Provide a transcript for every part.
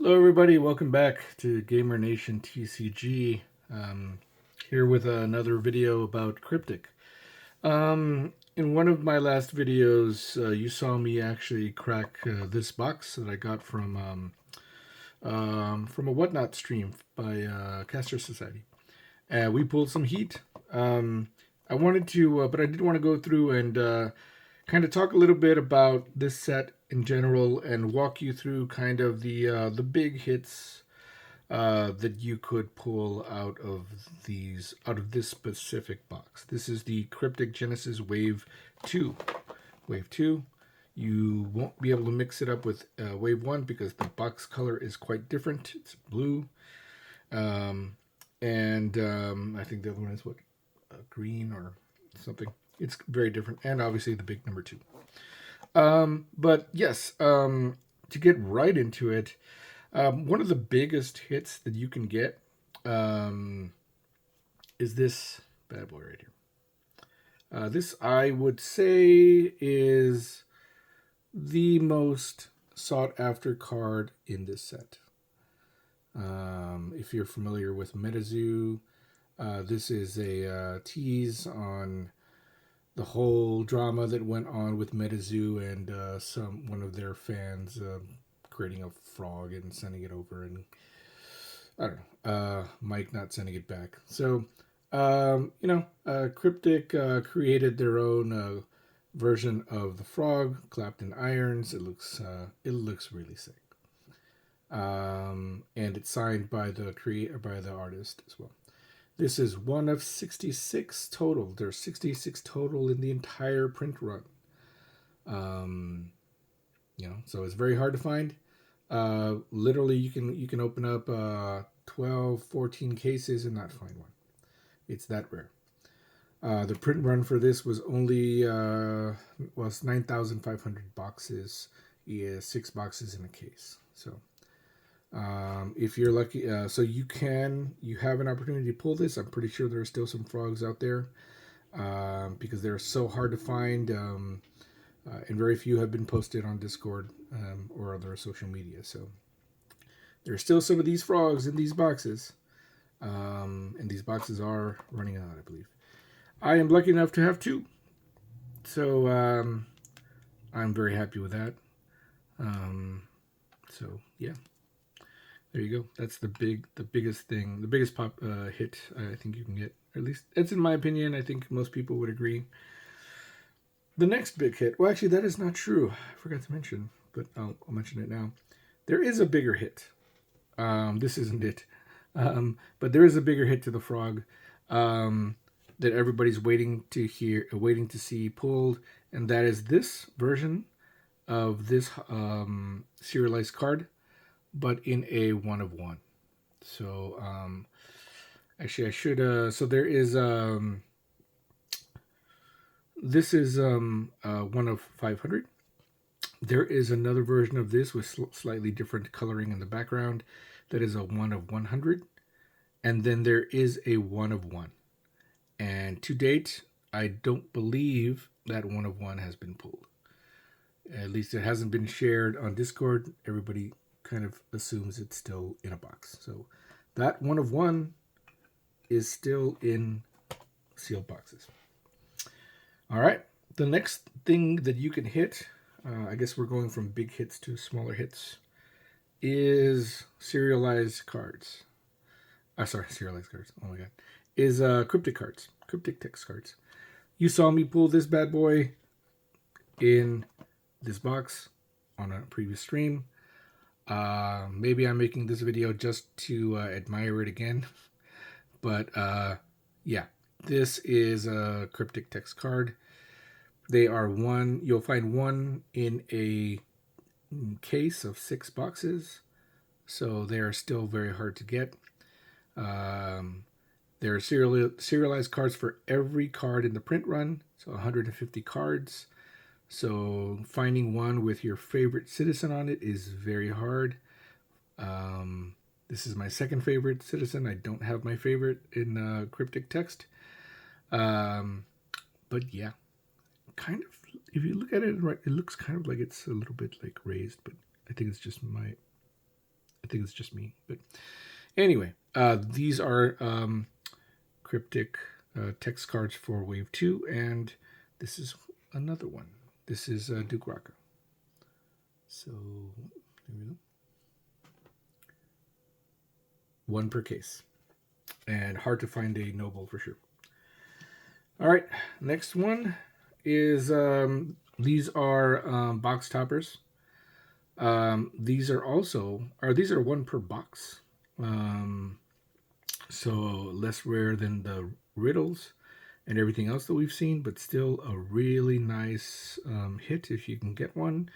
Hello, everybody. Welcome back to Gamer Nation TCG. Here with another video about Kryptik. In one of my last videos, you saw me actually crack this box that I got from a Whatnot stream by Caster Society. We pulled some heat. I wanted to, but I did want to go through and kind of talk a little bit about this set in general and walk you through kind of the big hits that you could pull out of this specific box. This is the Kryptik Genesis Wave 2. Wave 2. You won't be able to mix it up with Wave 1 because the box color is quite different. It's blue. I think the other one is what? Green or something. It's very different. And obviously the big number 2. But yes, to get right into it, one of the biggest hits that you can get is this bad boy right here. This, I would say, is the most sought after card in this set. If you're familiar with MetaZoo, this is a tease on the whole drama that went on with MetaZoo and one of their fans creating a frog and sending it over, and I don't know, Mike not sending it back. So, Kryptik created their own version of the frog, clapped in irons. It looks really sick. And it's signed by the artist as well. This is one of 66 total. There's 66 total in the entire print run. So it's very hard to find. Literally, you can open up 12, 14 cases and not find one. It's that rare. The print run for this was only 9,500 boxes. Yeah, 6 boxes in a case. So. If you're lucky, so you have an opportunity to pull this. I'm pretty sure there are still some frogs out there because they're so hard to find, and very few have been posted on Discord or other social media. So there are still some of these frogs in these boxes, and these boxes are running out, I believe. I am lucky enough to have 2, so I'm very happy with that. So yeah. There you go. That's the biggest thing, the biggest hit I think you can get. At least that's in my opinion. I think most people would agree. The next big hit. Well, actually, that is not true. I forgot to mention, but I'll mention it now. There is a bigger hit. This isn't it, but there is a bigger hit to the frog that everybody's waiting to see pulled, and that is this version of this serialized card, but in a 1 of 1. So actually I should so there is this is 1 of 500. There is another version of this with slightly different coloring in the background that is a 1 of 100, and then there is a 1 of 1. And to date, I don't believe that 1 of 1 has been pulled. At least it hasn't been shared on Discord. Everybody kind of assumes it's still in a box. So that 1 of 1 is still in sealed boxes. All right. The next thing that you can hit, I guess we're going from big hits to smaller hits, is serialized cards. Serialized cards. Oh my God. Is Kryptik cards. Kryptik text cards. You saw me pull this bad boy in this box on a previous stream. Maybe I'm making this video just to admire it again. But yeah, this is a Kryptik text card. They are you'll find one in a case of 6 boxes. So they are still very hard to get. There are serialized cards for every card in the print run. So 150 cards. So finding one with your favorite citizen on it is very hard. This is my second favorite citizen. I don't have my favorite in Kryptik text. But yeah, kind of, if you look at it right, it looks kind of like it's a little bit like raised, but I think it's just think it's just me. But anyway, these are Kryptik text cards for Wave 2, and this is another one. This is Duke Raka. So, here we go. One per case. And hard to find a noble for sure. All right, next one is these are box toppers. These are one per box. So less rare than the riddles and everything else that we've seen, but still a really nice hit if you can get one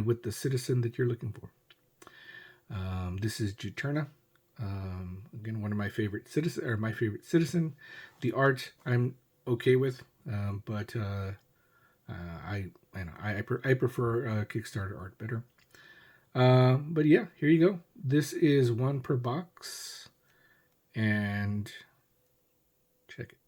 with the citizen that you're looking for. This is Juturna. Again, one of my favorite citizen. The art I'm okay with, but I prefer Kickstarter art better. But yeah, here you go. This is one per box, and check it.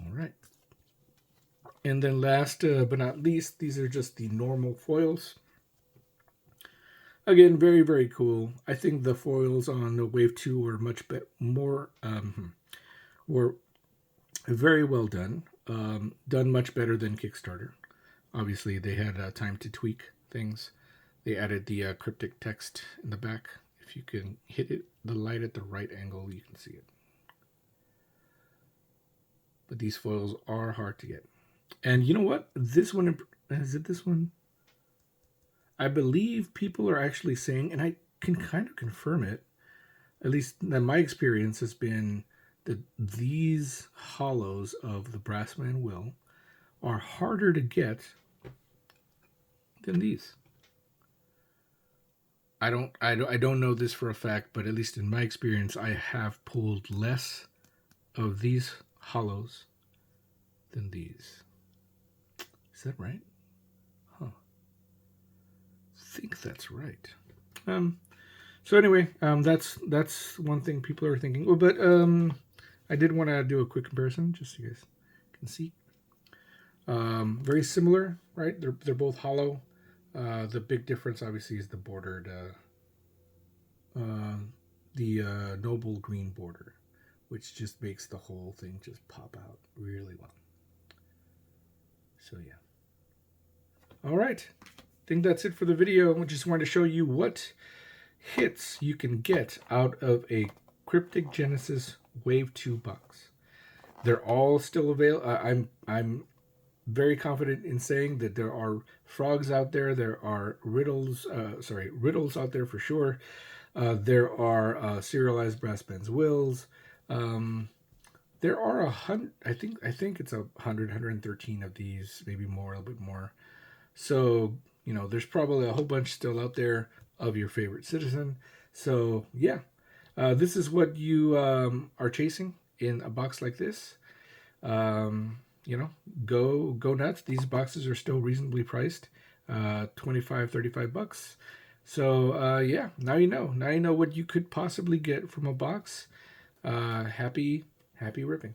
All right. And then last but not least, these are just the normal foils. Again, very, very cool. I think the foils on the Wave 2 were were very well done. Done much better than Kickstarter. Obviously, they had time to tweak things. They added the cryptic text in the back. If you can hit the light at the right angle, you can see it. But these foils are hard to get. And you know what? This one, is it this one? I believe people are actually saying, and I can kind of confirm it, at least my experience has been that these hollows of the Brassman Will are harder to get than these. I don't know this for a fact, but at least in my experience, I have pulled less of these hollows than these. Is that right? Huh. I think that's right. So anyway, that's one thing people are thinking. Well, but I did want to do a quick comparison, just so you guys can see. Very similar, right? They're both hollow. The big difference, obviously, is the bordered, noble green border, which just makes the whole thing just pop out really well. So yeah. All right, I think that's it for the video. I just wanted to show you what hits you can get out of a Kryptik Genesis Wave 2 box. They're all still available. I'm very confident in saying that there are frogs out there. There are riddles out there for sure. There are serialized Brassman's Wills. There are 100. I think it's 113 of these, maybe more, a little bit more. So there's probably a whole bunch still out there of your favorite citizen. So yeah, this is what you are chasing in a box like this. Go nuts. These boxes are still reasonably priced, $25-$35. So yeah, now you know what you could possibly get from a box. Happy ripping.